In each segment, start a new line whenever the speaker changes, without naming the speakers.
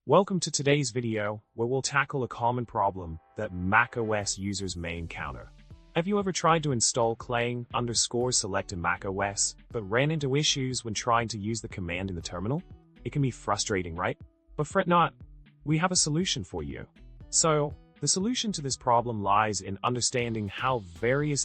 Welcome to today's video, where we'll tackle a common problem that macOS users may encounter. Have you ever tried to install clang_select in macOS, but ran into issues when trying to use the command in the terminal? It can be frustrating, right? But fret not, we have a solution for you. So, the solution to this problem lies in understanding how various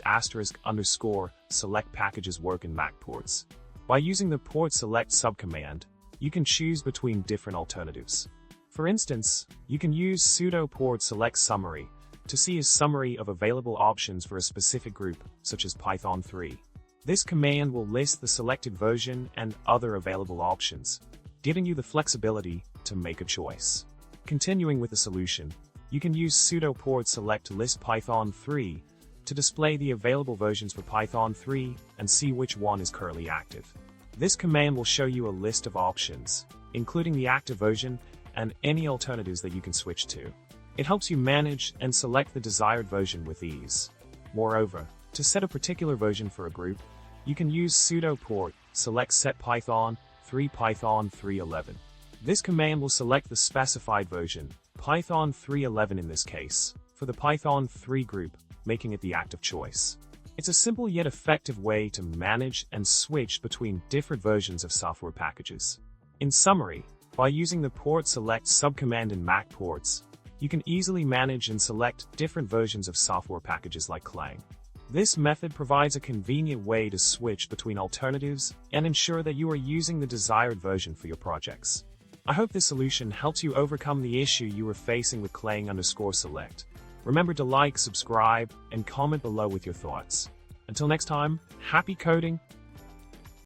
*select packages work in MacPorts. By using the port select subcommand, you can choose between different alternatives. For instance, you can use sudo port select summary to see a summary of available options for a specific group, such as Python 3. This command will list the selected version and other available options, giving you the flexibility to make a choice. Continuing with the solution, you can use sudo port select to list Python 3 to display the available versions for Python 3 and see which one is currently active. This command will show you a list of options, including the active version and any alternatives that you can switch to. It helps you manage and select the desired version with ease. Moreover, to set a particular version for a group, you can use sudo port select set Python 3.11. This command will select the specified version, Python 3.11 in this case, for the Python 3 group, making it the active choice. It's a simple yet effective way to manage and switch between different versions of software packages. In summary, by using the port select subcommand in MacPorts, you can easily manage and select different versions of software packages like Clang. This method provides a convenient way to switch between alternatives and ensure that you are using the desired version for your projects. I hope this solution helps you overcome the issue you were facing with clang_select. Remember to like, subscribe, and comment below with your thoughts. Until next time, happy coding!